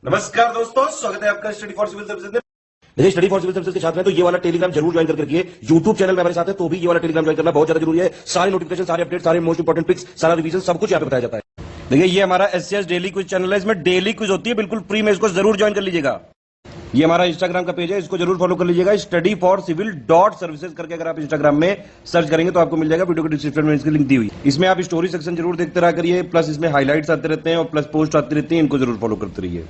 नमस्कार दोस्तों, स्वागत है आपका स्टडी फॉर सिविल सर्विसेज में। देखिए, स्टडी फॉर सिविल सर्विसेज के साथ में तो ये वाला टेलीग्राम जरूर ज्वाइन करके रखिए। यूट्यूब चैनल में हमारे साथ है तो भी ये वाला टेलीग्राम ज्वाइन करना बहुत ज्यादा जरूरी है। सारे नोटिफिकेशन, सारे अपडेट, सारे मोस्ट इंपोर्टेंट पिक्स, सारा रिवीजन सब कुछ यहाँ पे बताया जाता है। देखिए, ये हमारा एससीएस डेली क्विज चैनल है, इसमें डेली क्विज होती है, बिल्कुल फ्री में, इसको जरूर ज्वाइन कर लीजिएगा। ये हमारा इंस्टाग्राम का पेज है, इसको जरूर फॉलो कर लीजिएगा। Study for civil dot services करके अगर आप इंस्टाग्राम में सर्च करेंगे तो आपको मिल जाएगा। वीडियो के डिस्क्रिप्शन में इसकी लिंक दी हुई। इसमें आप स्टोरी सेक्शन जरूर देखते रहा करिए, प्लस इसमें हाईलाइट्स आते रहते हैं और प्लस पोस्ट आती रहती है, इनको जरूर फॉलो करते रहिए।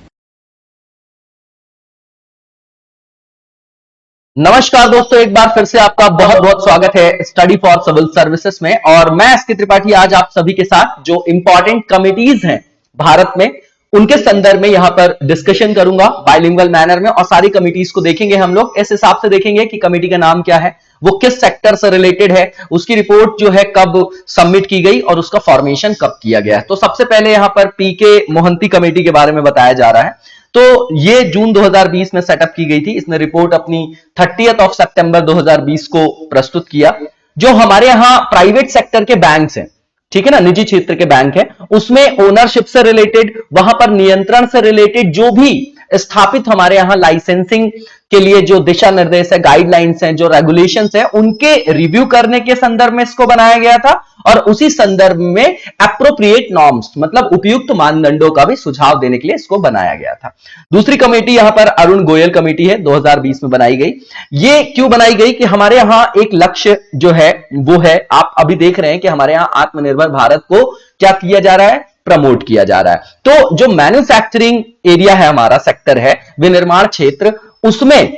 नमस्कार दोस्तों, एक बार फिर से आपका बहुत बहुत स्वागत है स्टडी फॉर सिविल सर्विसेज में। और मैं एसके त्रिपाठी आज आप सभी के साथ जो इंपॉर्टेंट कमिटीज हैं भारत में उनके संदर्भ में यहां पर डिस्कशन करूंगा बाइलिंगुअल मैनर में। और सारी कमिटीज को देखेंगे हम लोग, इस हिसाब से देखेंगे कि कमिटी का नाम क्या है, वो किस सेक्टर से रिलेटेड है, उसकी रिपोर्ट जो है कब सबमिट की गई और उसका फॉर्मेशन कब किया गया है। तो सबसे पहले यहां पर पीके मोहंती कमेटी के बारे में बताया जा रहा है। तो ये जून 2020 में सेटअप की गई थी। इसने रिपोर्ट अपनी 30 सितंबर 2020 को प्रस्तुत किया। जो हमारे यहां प्राइवेट सेक्टर के बैंक्स हैं, ठीक है ना, निजी क्षेत्र के बैंक है, उसमें ओनरशिप से रिलेटेड, वहां पर नियंत्रण से रिलेटेड जो भी स्थापित हमारे यहां लाइसेंसिंग के लिए जो दिशा निर्देश है, गाइडलाइंस हैं, जो रेगुलेशंस है, उनके रिव्यू करने के संदर्भ में इसको बनाया गया था। और उसी संदर्भ में एप्रोप्रिएट नॉर्म्स मतलब उपयुक्त मानदंडों का भी सुझाव देने के लिए इसको बनाया गया था। दूसरी कमेटी यहां पर अरुण गोयल कमेटी है, 2020 में बनाई गई। ये क्यों बनाई गई कि हमारे यहां एक लक्ष्य जो है वो है, आप अभी देख रहे हैं कि हमारे यहां आत्मनिर्भर भारत को क्या किया जा रहा है, प्रमोट किया जा रहा है। तो जो मैन्युफैक्चरिंग एरिया है, हमारा सेक्टर है, विनिर्माण क्षेत्र, उसमें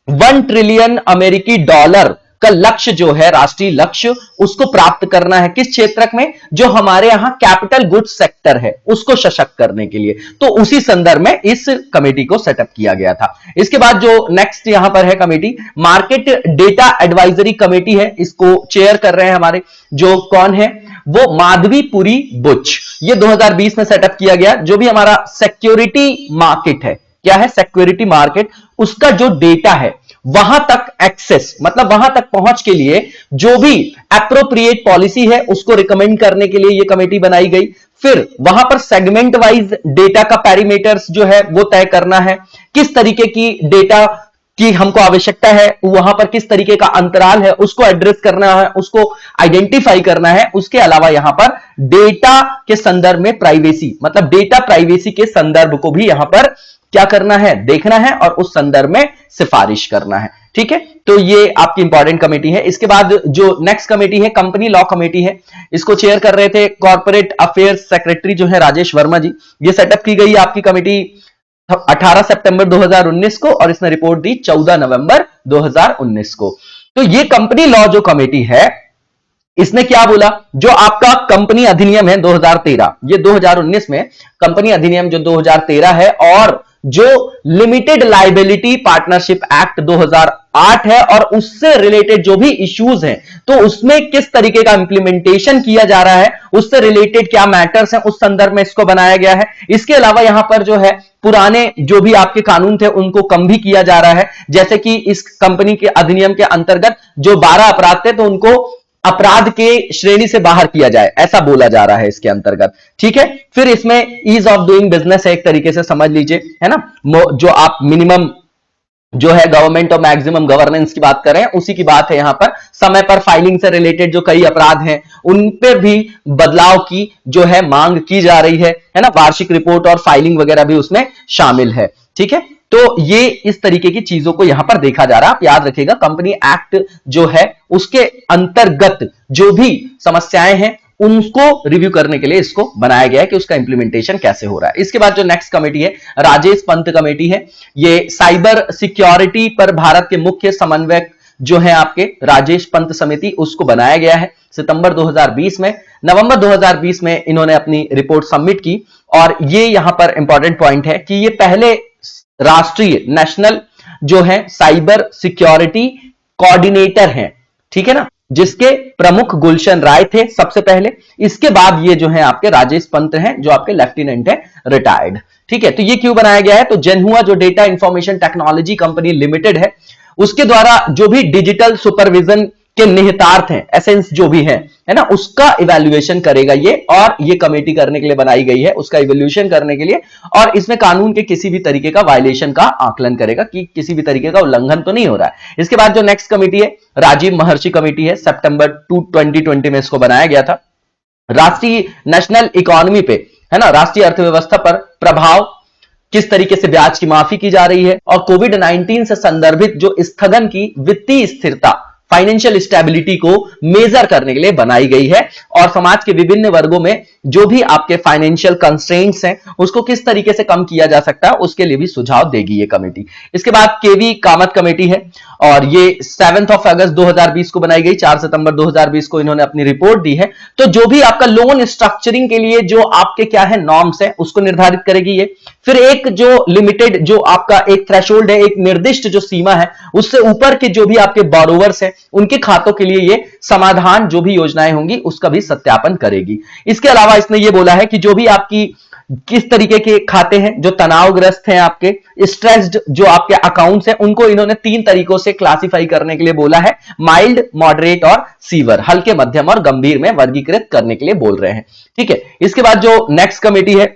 1 ट्रिलियन अमेरिकी डॉलर का लक्ष्य जो है, राष्ट्रीय लक्ष्य, उसको प्राप्त करना है। किस क्षेत्र में? जो हमारे यहां कैपिटल गुड्स सेक्टर है उसको सशक्त करने के लिए। तो उसी संदर्भ में इस कमेटी को सेटअप किया गया था। इसके बाद जो नेक्स्ट यहां पर है committee, market data advisory committee है। इसको चेयर कर रहे हैं हमारे जो कौन है, वो माधवीपुरी बुच। ये 2020 में सेटअप किया गया। जो भी हमारा सिक्योरिटी मार्केट है, क्या है, सिक्योरिटी मार्केट, उसका जो डेटा है वहां तक एक्सेस मतलब वहां तक पहुंच के लिए जो भी एप्रोप्रिएट पॉलिसी है उसको रिकमेंड करने के लिए यह कमेटी बनाई गई। फिर वहां पर सेगमेंट वाइज डेटा का पैरामीटर्स जो है वो तय करना है, किस तरीके की डेटा की हमको आवश्यकता है, वहां पर किस तरीके का अंतराल है उसको एड्रेस करना है, उसको आइडेंटिफाई करना है। उसके अलावा यहां पर डेटा के संदर्भ में प्राइवेसी मतलब डेटा प्राइवेसी के संदर्भ को भी यहां पर क्या करना है, देखना है और उस संदर्भ में सिफारिश करना है। ठीक है, तो ये आपकी इंपॉर्टेंट कमेटी है। इसके बाद जो नेक्स्ट कमेटी है, कंपनी लॉ कमेटी है। इसको चेयर कर रहे थे कॉर्पोरेट अफेयर्स सेक्रेटरी जो है राजेश वर्मा जी। ये सेटअप की गई आपकी कमेटी 18 सितंबर 2019 को और इसने रिपोर्ट दी 14 नवंबर 2019 को। तो ये कंपनी लॉ जो कमेटी है, इसने क्या बोला, जो आपका कंपनी अधिनियम है 2013, ये 2019 में कंपनी अधिनियम जो 2013 है, और जो लिमिटेड लायबिलिटी पार्टनरशिप एक्ट 2008 है, और उससे रिलेटेड जो भी इश्यूज हैं, तो उसमें किस तरीके का इंप्लीमेंटेशन किया जा रहा है, उससे रिलेटेड क्या मैटर्स हैं, उस संदर्भ में इसको बनाया गया है। इसके अलावा यहां पर जो है पुराने जो भी आपके कानून थे उनको कम भी किया जा रहा है। जैसे कि इस कंपनी के अधिनियम के अंतर्गत जो 12 अपराध थे तो उनको अपराध के श्रेणी से बाहर किया जाए, ऐसा बोला जा रहा है इसके अंतर्गत। ठीक है, फिर इसमें ईज ऑफ डूइंग बिजनेस है, एक तरीके से समझ लीजिए, है ना, जो आप मिनिमम जो है गवर्नमेंट और मैक्सिमम गवर्नेंस की बात कर रहे हैं, उसी की बात है। यहां पर समय पर फाइलिंग से रिलेटेड जो कई अपराध हैं उन पर भी बदलाव की जो है मांग की जा रही है ना, वार्षिक रिपोर्ट और फाइलिंग वगैरह भी उसमें शामिल है। ठीक है, तो ये इस तरीके की चीजों को यहां पर देखा जा रहा है। आप याद रखिएगा, कंपनी एक्ट जो है उसके अंतर्गत जो भी समस्याएं हैं उनको रिव्यू करने के लिए इसको बनाया गया है कि उसका इंप्लीमेंटेशन कैसे हो रहा है। इसके बाद जो नेक्स्ट कमेटी है, राजेश पंत कमेटी है। ये साइबर सिक्योरिटी पर भारत के मुख्य समन्वयक जो है आपके राजेश पंत समिति, उसको बनाया गया है सितंबर 2020 में। नवंबर 2020 में इन्होंने अपनी रिपोर्ट सबमिट की। और ये यहां पर इंपॉर्टेंट पॉइंट है कि ये पहले राष्ट्रीय नेशनल जो है साइबर सिक्योरिटी कोऑर्डिनेटर हैं, ठीक है ना, जिसके प्रमुख गुलशन राय थे सबसे पहले। इसके बाद ये जो है आपके राजेश पंत हैं जो आपके लेफ्टिनेंट है, रिटायर्ड। ठीक है, तो ये क्यों बनाया गया है, तो जेनहुआ जो data information technology company limited है उसके द्वारा जो भी डिजिटल सुपरविजन के निहितार्थ हैं, एसेंस जो भी है ना, उसका इवैल्यूएशन करेगा ये, और ये कमेटी करने के लिए बनाई गई है, उसका इवैल्यूएशन करने के लिए, और इसमें कानून के किसी भी तरीके का वायलेशन का आकलन करेगा कि किसी भी तरीके का उल्लंघन तो नहीं हो रहा है। इसके बाद जो नेक्स्ट कमेटी है राजीव महर्षि कमेटी है, सितंबर 2020 में इसको बनाया गया था। राष्ट्रीय नेशनल इकोनॉमी पे, है ना, राष्ट्रीय अर्थव्यवस्था पर प्रभाव, किस तरीके से ब्याज की माफी की जा रही है, और कोविड-19 से संदर्भित जो स्थगन की वित्तीय स्थिरता, फाइनेंशियल स्टेबिलिटी को मेजर करने के लिए बनाई गई है, और समाज के विभिन्न वर्गों में जो भी आपके फाइनेंशियल कंस्ट्रेंट्स हैं उसको किस तरीके से कम किया जा सकता है उसके लिए भी सुझाव देगी ये कमेटी। इसके बाद केवी कामत कमेटी है, और ये 7 अगस्त 2020 को बनाई गई, 4 सितंबर 2020 को इन्होंने अपनी रिपोर्ट दी है। तो जो भी आपका लोन स्ट्रक्चरिंग के लिए जो आपके क्या है नॉर्म्स है उसको निर्धारित करेगी ये। फिर एक जो लिमिटेड, जो आपका एक थ्रेशोल्ड है, एक निर्दिष्ट जो सीमा है, उससे ऊपर के जो भी आपके बोरोवर्स हैं उनके खातों के लिए ये समाधान जो भी योजनाएं होंगी उसका भी सत्यापन करेगी। इसके अलावा इसने ये बोला है कि जो भी आपकी किस तरीके के खाते हैं जो तनावग्रस्त हैं, आपके स्ट्रेस्ड जो आपके अकाउंट्स हैं, उनको इन्होंने 3 तरीकों से क्लासिफाई करने के लिए बोला है, माइल्ड, मॉडरेट और सीवर, हल्के, मध्यम और गंभीर में वर्गीकृत करने के लिए बोल रहे हैं। ठीक है। इसके बाद जो नेक्स्ट कमेटी है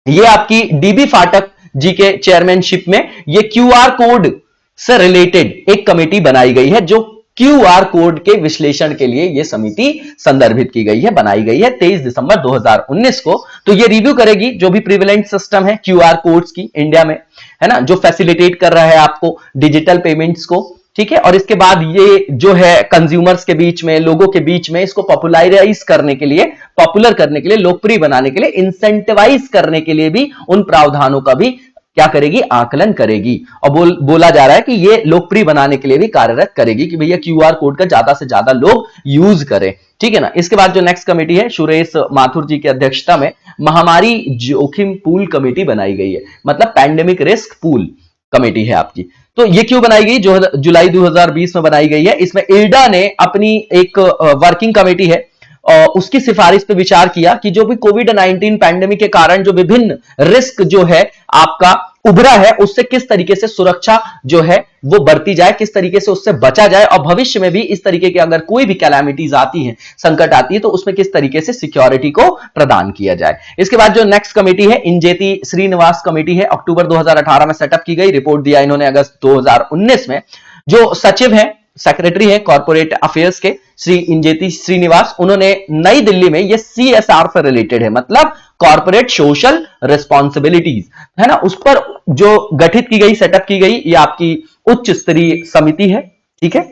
ये आपकी डीबी फाटक जी के चेयरमैनशिप में ये क्यूआर कोड से रिलेटेड एक कमेटी बनाई गई है, जो क्यूआर कोड के विश्लेषण के लिए यह समिति संदर्भित की गई है, बनाई गई है 23 दिसंबर 2019 को। तो ये रिव्यू करेगी जो भी प्रिविलेंट सिस्टम है क्यूआर कोड्स की इंडिया में, है ना, जो फैसिलिटेट कर रहा है आपको डिजिटल पेमेंट्स को। ठीक है। और इसके बाद ये जो है कंज्यूमर्स के बीच में, लोगों के बीच में इसको पॉपुलराइज करने के लिए, पॉपुलर करने के लिए, लोकप्रिय बनाने के लिए, इंसेंटिवाइज करने के लिए भी उन प्रावधानों का भी क्या करेगी, आकलन करेगी। और बोला जा रहा है कि ये लोकप्रिय बनाने के लिए भी कार्यरत करेगी कि भैया क्यूआर कोड का ज्यादा से ज्यादा लोग यूज करें। ठीक है ना। इसके बाद जो नेक्स्ट कमेटी है सुरेश माथुर जी की अध्यक्षता में महामारी जोखिम पूल कमेटी बनाई गई है, मतलब पैंडेमिक रिस्क पूल कमेटी है आपकी। तो ये क्यों बनाई गई, जो जुलाई 2020 में बनाई गई है। इसमें इल्डा ने अपनी एक वर्किंग कमेटी है और उसकी सिफारिश पे विचार किया कि जो भी कोविड-19 पैंडेमिक के कारण जो विभिन्न रिस्क जो है आपका उभरा है, उससे किस तरीके से सुरक्षा जो है वो बढ़ती जाए, किस तरीके से उससे बचा जाए, और भविष्य में भी इस तरीके के अगर कोई भी कैलामिटीज आती है, संकट आती है, तो उसमें किस तरीके से सिक्योरिटी को प्रदान किया जाए। इसके बाद जो नेक्स्ट कमेटी है इंजेती श्रीनिवास कमेटी है, अक्टूबर 2018 में सेटअप की गई, रिपोर्ट दिया इन्होंने अगस्त 2019 में। जो सचिव है, सेक्रेटरी है कॉर्पोरेट अफेयर्स के श्री इंजेती श्रीनिवास, उन्होंने नई दिल्ली में ये सीएसआर से रिलेटेड है, मतलब कॉर्पोरेट सोशल रिस्पॉन्सिबिलिटीज, है ना, उस पर जो गठित की गई, सेटअप की गई, ये आपकी उच्च स्तरीय समिति है। ठीक है।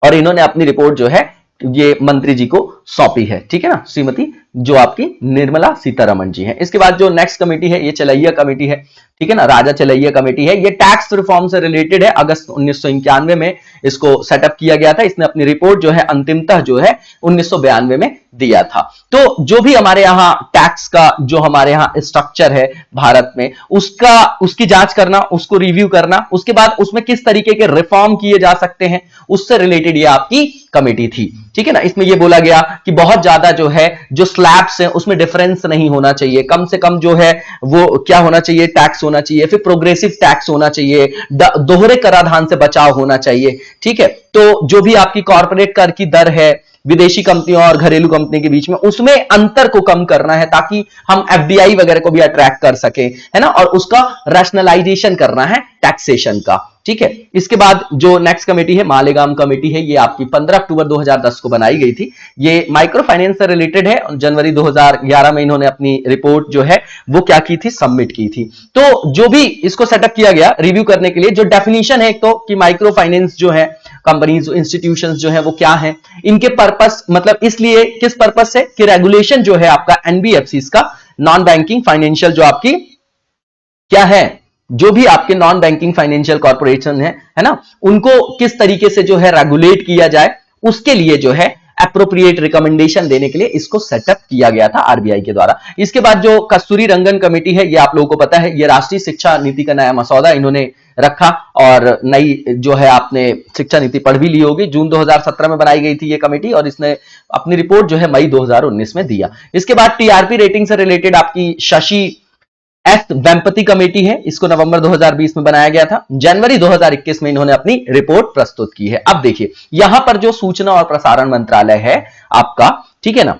और इन्होंने अपनी रिपोर्ट जो है ये मंत्री जी को सौंपी है। ठीक है ना, श्रीमती जो आपकी निर्मला सीतारमण जी हैं। इसके बाद जो नेक्स्ट कमेटी है ये चलैया कमेटी है। ठीक है ना, राजा चलैया कमेटी है, ये टैक्स रिफॉर्म से रिलेटेड है, अगस्त 1991 में इसको सेटअप किया गया था। इसने अपनी रिपोर्ट जो है अंतिमतः जो है 1992 में दिया था। तो जो भी हमारे यहां टैक्स का जो हमारे यहां स्ट्रक्चर है भारत में, उसकी जांच करना, उसको रिव्यू करना, उसके बाद उसमें किस तरीके के रिफॉर्म किए जा सकते हैं, उससे रिलेटेड ये आपकी कमेटी थी। ठीक है ना। इसमें यह बोला गया कि बहुत ज्यादा जो है जो स्लैब्स हैं उसमें डिफरेंस नहीं होना चाहिए, कम से कम जो है वो क्या होना चाहिए, टैक्स होना चाहिए, फिर प्रोग्रेसिव टैक्स होना चाहिए, दोहरे कराधान से बचाव होना चाहिए। ठीक है। तो जो भी आपकी कॉर्पोरेट कर की दर है विदेशी कंपनियों और घरेलू कंपनी के बीच में, उसमें अंतर को कम करना है ताकि हम एफडीआई वगैरह को भी अट्रैक्ट कर सके, है ना, और उसका रैशनलाइजेशन करना है टैक्सेशन का। ठीक है। इसके बाद जो नेक्स्ट कमेटी है मालेगाम कमेटी है, ये आपकी 15 अक्टूबर 2010 को बनाई गई थी। ये माइक्रो फाइनेंस से रिलेटेड है। जनवरी 2011 में इन्होंने अपनी रिपोर्ट जो है वो क्या की थी, सबमिट की थी। तो जो भी इसको सेटअप किया गया रिव्यू करने के लिए, जो डेफिनेशन है एक तो कि माइक्रो फाइनेंस जो है, कंपनीज इंस्टीट्यूशंस जो है वो क्या है, इनके पर्पस, मतलब इसलिए किस पर्पस से कि रेगुलेशन जो है आपका एनबीएफसी का, नॉन बैंकिंग फाइनेंशियल जो आपकी क्या है, जो भी आपके नॉन बैंकिंग फाइनेंशियल कॉर्पोरेशन है ना, उनको किस तरीके से जो है रेगुलेट किया जाए, उसके लिए जो है एप्रोप्रिएट रिकमेंडेशन देने के लिए इसको सेटअप किया गया था आरबीआई के द्वारा। इसके बाद जो कस्तूरी रंगन कमेटी है, ये आप लोगों को पता है, ये राष्ट्रीय शिक्षा नीति का नया मसौदा इन्होंने रखा और नई जो है आपने शिक्षा नीति पढ़ भी ली होगी। जून 2017 में बनाई गई थी ये कमेटी और इसने अपनी रिपोर्ट जो है मई 2019 में दिया। इसके बाद टीआरपी रेटिंग से रिलेटेड आपकी शशि एस वेम्पति कमेटी है, इसको नवंबर 2020 में बनाया गया था। जनवरी 2021 में इन्होंने अपनी रिपोर्ट प्रस्तुत की है। अब देखिए यहां पर जो सूचना और प्रसारण मंत्रालय है आपका, ठीक है ना,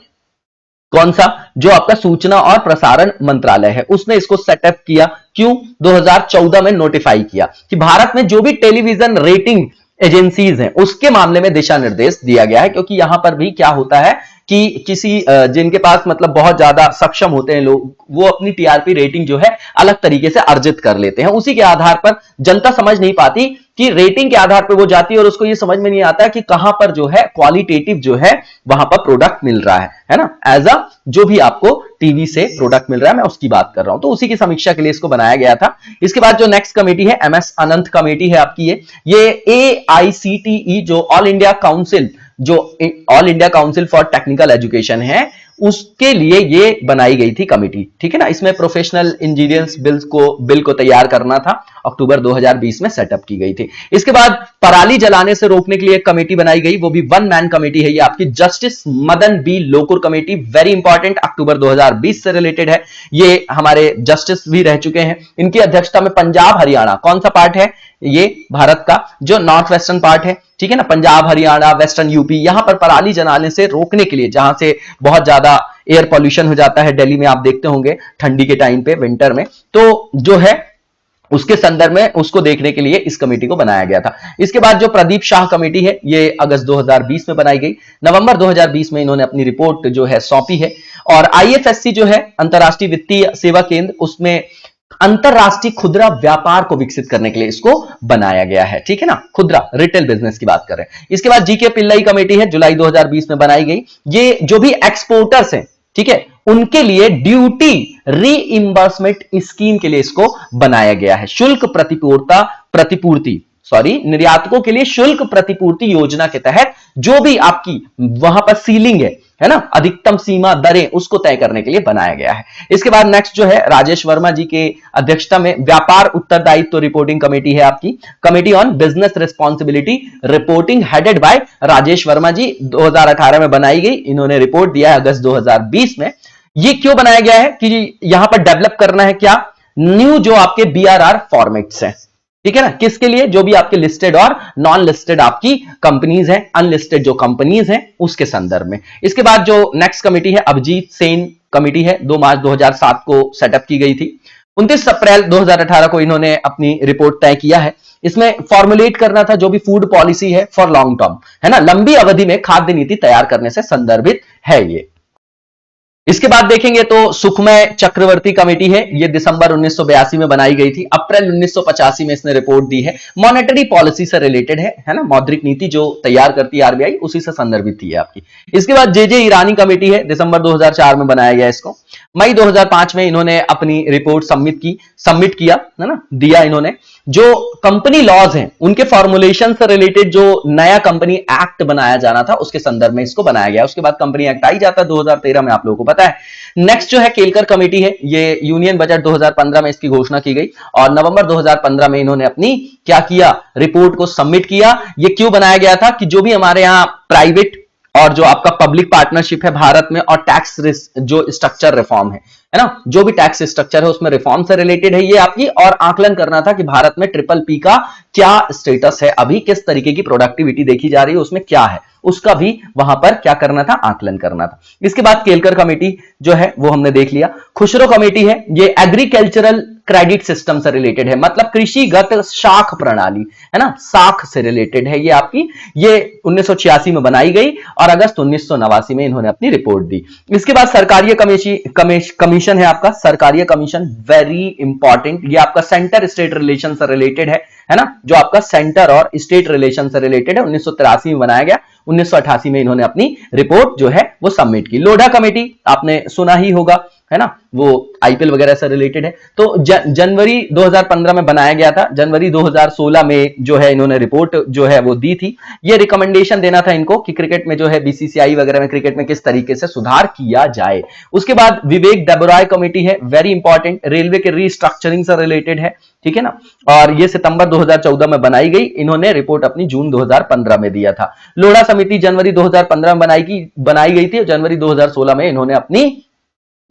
कौन सा, जो आपका सूचना और प्रसारण मंत्रालय है, उसने इसको सेटअप किया। क्यों? 2014 में नोटिफाई किया कि भारत में जो भी टेलीविजन रेटिंग एजेंसीज हैं उसके मामले में दिशा निर्देश दिया गया है, क्योंकि यहां पर भी क्या होता है कि किसी जिनके पास मतलब बहुत ज्यादा सक्षम होते हैं लोग, वो अपनी टीआरपी रेटिंग जो है अलग तरीके से अर्जित कर लेते हैं। उसी के आधार पर जनता समझ नहीं पाती कि रेटिंग के आधार पर वो जाती है और उसको ये समझ में नहीं आता कि कहां पर जो है क्वालिटेटिव जो है वहां पर प्रोडक्ट मिल रहा है ना, एज अ जो भी आपको टीवी से प्रोडक्ट मिल रहा है, मैं उसकी बात कर रहा हूं। तो उसी की समीक्षा के लिए इसको बनाया गया था। इसके बाद जो नेक्स्ट कमेटी है MS अनंत कमेटी है आपकी, ये AICTE जो all India council for technical education है, उसके लिए ये बनाई गई थी कमेटी, ठीक है ना। इसमें प्रोफेशनल इंजीनियर्स बिल को तैयार करना था, अक्टूबर 2020 में सेटअप की गई थी। इसके बाद पराली जलाने से रोकने के लिए एक कमेटी बनाई गई, वो भी वन मैन कमेटी है, ये आपकी justice Madan B Lokur committee, very important, October 2020 से रिलेटेड है। ये हमारे जस्टिस भी रह चुके हैं। इनकी अध्यक्षता में पंजाब हरियाणा, कौन सा पार्ट है ये भारत का, जो नॉर्थ वेस्टर्न पार्ट है, ठीक है ना, पंजाब हरियाणा वेस्टर्न यूपी, यहां पर पराली जलाने से रोकने के लिए, जहां से बहुत ज्यादा एयर पॉल्यूशन हो जाता है, दिल्ली में आप देखते होंगे ठंडी के टाइम पे, विंटर में, तो जो है उसके संदर्भ में उसको देखने के लिए इस कमेटी को बनाया गया था। इसके बाद जो प्रदीप शाह कमेटी है, ये अगस्त 2020 में बनाई गई। नवंबर 2020 में इन्होंने अपनी रिपोर्ट जो है सौंपी है। और IFSC जो है अंतरराष्ट्रीय वित्तीय सेवा केंद्र, उसमें अंतरराष्ट्रीय खुदरा व्यापार को विकसित करने के लिए इसको बनाया गया है, ठीक है ना, खुदरा रिटेल बिजनेस की बात कर रहे हैं। इसके बाद GK पिल्लाई कमेटी है, जुलाई 2020 में बनाई गई। ये जो भी एक्सपोर्टर्स हैं, ठीक है, उनके लिए ड्यूटी रीइंबर्समेंट स्कीम के लिए इसको बनाया गया है। शुल्क प्रतिपूर्ति निर्यातकों के लिए शुल्क प्रतिपूर्ति योजना के तहत जो भी आपकी वहां पर सीलिंग है ना, अधिकतम सीमा दरें, उसको तय करने के लिए बनाया गया है। इसके बाद नेक्स्ट जो है राजेश वर्मा जी के अध्यक्षता में व्यापार उत्तरदायित्व रिपोर्टिंग कमेटी है आपकी, committee on business responsibility reporting, headed by Rajesh Verma ji, 2018 में बनाई गई। इन्होंने रिपोर्ट दिया है अगस्त 2020 में। ये क्यों बनाया गया है कि यहां पर डेवलप करना है क्या, न्यू जो आपके BRR फॉर्मेट्स हैं, ठीक है ना, किसके लिए, जो भी आपके लिस्टेड और नॉन लिस्टेड आपकी कंपनीज हैं, अनलिस्टेड जो कंपनीज हैं, उसके संदर्भ में। इसके बाद जो नेक्स्ट कमेटी है अभिजीत सेन कमेटी है, 2 मार्च 2007 को सेटअप की गई थी। 29 अप्रैल 2018 को इन्होंने अपनी रिपोर्ट तय किया है। इसमें फॉर्मुलेट करना था जो भी फूड पॉलिसी है फॉर लॉन्ग टर्म, है ना, लंबी अवधि में खाद्य नीति तैयार करने से संदर्भित है ये। इसके बाद देखेंगे तो सुखमय चक्रवर्ती कमेटी है, ये दिसंबर 1982 में बनाई गई थी। अप्रैल 1985 में इसने रिपोर्ट दी है, मॉनेटरी पॉलिसी से रिलेटेड है ना, मौद्रिक नीति जो तैयार करती है RBI, उसी से संदर्भित थी आपकी। इसके बाद JJ ईरानी कमेटी है, दिसंबर 2004 में बनाया गया इसको। मई 2005 में इन्होंने अपनी रिपोर्ट सबमिट किया, है ना, दिया इन्होंने। जो कंपनी लॉज हैं उनके फॉर्मुलेशन से रिलेटेड जो नया कंपनी एक्ट बनाया जाना था, उसके संदर्भ में इसको बनाया गया। उसके बाद कंपनी एक्ट आई जाता है 2013 में, आप लोगों को पता है। नेक्स्ट जो है केलकर कमेटी है, ये यूनियन बजट 2015 में इसकी घोषणा की गई और नवंबर 2015 में इन्होंने अपनी क्या किया, रिपोर्ट को सबमिट किया। ये क्यों बनाया गया था कि जो भी हमारे यहां प्राइवेट और जो आपका पब्लिक पार्टनरशिप है भारत में, और टैक्स जो स्ट्रक्चर रिफॉर्म है ना, जो भी टैक्स स्ट्रक्चर है उसमें रिफॉर्म से रिलेटेड है ये आपकी, और आकलन करना था कि भारत में PPP का क्या स्टेटस है, अभी किस तरीके की प्रोडक्टिविटी देखी जा रही है, उसमें क्या है, उसका भी वहां पर क्या करना था, आकलन करना था। इसके बाद केलकर कमेटी जो है वो हमने देख लिया। खुसरो कमेटी है, ये एग्रीकल्चरल क्रेडिट सिस्टम से रिलेटेड है, मतलब कृषिगत शाख प्रणाली, है ना, शाख से रिलेटेड है ये आपकी। ये 1986 में बनाई गई और अगस्त 1989 में इन्होंने अपनी रिपोर्ट दी। इसके बाद सरकारीय कमीशन है आपका, सरकारीय कमीशन, वेरी इंपॉर्टेंट, ये आपका सेंटर स्टेट रिलेशन से रिलेटेड है ना, जो आपका सेंटर और स्टेट रिलेशन से रिलेटेड है। 1983 में बनाया गया, 1988 में इन्होंने अपनी रिपोर्ट जो है वो सबमिट की। लोढ़ा कमेटी आपने सुना ही होगा, है ना, वो IPL वगैरह से रिलेटेड है। तो जनवरी 2015 में बनाया गया था, जनवरी 2016 में जो है इन्होंने रिपोर्ट जो है वो दी थी। ये रिकमेंडेशन देना था इनको कि क्रिकेट में जो है BCCI वगैरह में क्रिकेट में किस तरीके से सुधार किया जाए। उसके बाद विवेक देबराय कमेटी है, वेरी इंपॉर्टेंट, रेलवे के रीस्ट्रक्चरिंग से रिलेटेड है, ठीक है ना, और ये सितंबर 2014 में बनाई गई। इन्होंने रिपोर्ट अपनी जून 2015 में दिया था। लोढ़ा समिति जनवरी 2015 में बनाई गई थी, जनवरी 2016 में इन्होंने अपनी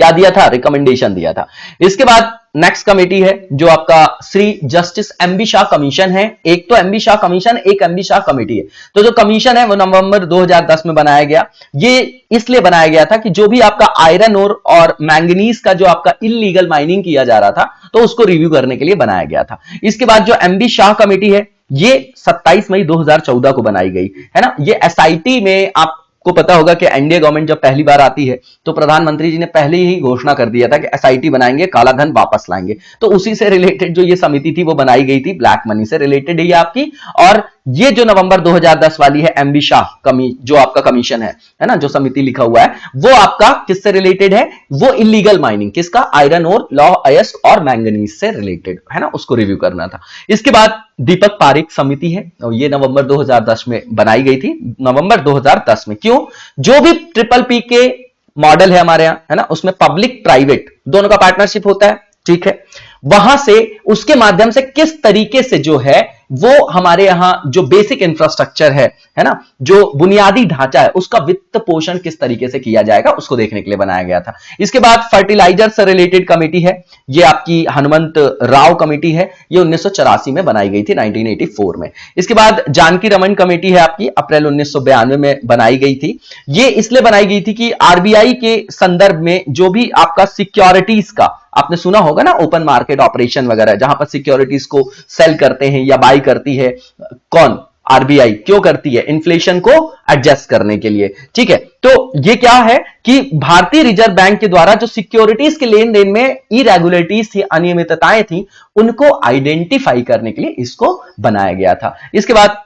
क्या दिया था, रिकमेंडेशन दिया था। इसके बाद नेक्स्ट कमेटी है जो आपका Shri justice MB Shah commission है। एक तो एमबी शाह कमीशन, एक एमबी शाह कमेटी है। तो जो कमीशन है वो नवंबर 2010 में बनाया गया। ये इसलिए बनाया गया था कि जो भी आपका आयरन ओर और मैंगनीज का जो आपका इलीगल माइनिंग किया जा रहा था तो उसको रिव्यू करने के लिए बनाया गया था। इसके बाद जो एमबी शाह कमेटी है ये 27 मई 2014 को बनाई गई है ना। ये एसआईटी में आपको पता होगा कि एनडीए गवर्नमेंट जब पहली बार आती है तो प्रधानमंत्री जी ने पहले ही घोषणा कर दिया था कि एसआईटी बनाएंगे, काला धन वापस लाएंगे। तो उसी से रिलेटेड जो ये समिति थी वो बनाई गई थी, ब्लैक मनी से रिलेटेड है ये आपकी। और ये जो नवंबर 2010 वाली है एमबी शाह जो आपका कमीशन है ना, जो समिति लिखा हुआ है वो आपका किससे रिलेटेड है, वो इलीगल माइनिंग, किसका, आयरन ओर, लॉ अयस्क और मैंगनीज से रिलेटेड है ना, उसको रिव्यू करना था। इसके बाद दीपक पारेख समिति है और ये नवंबर 2010 में बनाई गई थी, नवंबर 2010 में। क्यों, जो भी ट्रिपल पी के मॉडल है हमारे यहां है ना, उसमें पब्लिक प्राइवेट दोनों का पार्टनरशिप होता है, ठीक है। वहां से उसके माध्यम से किस तरीके से जो है वो हमारे यहां जो बेसिक इंफ्रास्ट्रक्चर है ना, जो बुनियादी ढांचा है उसका वित्त पोषण किस तरीके से किया जाएगा उसको देखने के लिए बनाया गया था। इसके बाद फर्टिलाइजर से रिलेटेड कमेटी है, ये आपकी हनुमंत राव कमेटी है, ये 1984 में बनाई गई थी, 1984 में। इसके बाद जानकी रमन कमेटी है आपकी, अप्रैल 1992 में बनाई गई थी। ये इसलिए बनाई गई थी कि आरबीआई के संदर्भ में जो भी आपका सिक्योरिटीज का, आपने सुना होगा ना ओपन मार्केट ऑपरेशन वगैरह, जहां पर सिक्योरिटीज को सेल करते हैं या बाई करती है कौन, आरबीआई। क्यों करती है, इन्फ्लेशन को एडजस्ट करने के लिए, ठीक है। तो ये क्या है कि भारतीय रिजर्व बैंक के द्वारा जो सिक्योरिटीज के लेन देन में इरेगुलरिटीज थी, अनियमितताएं थी, उनको आइडेंटिफाई करने के लिए इसको बनाया गया था। इसके बाद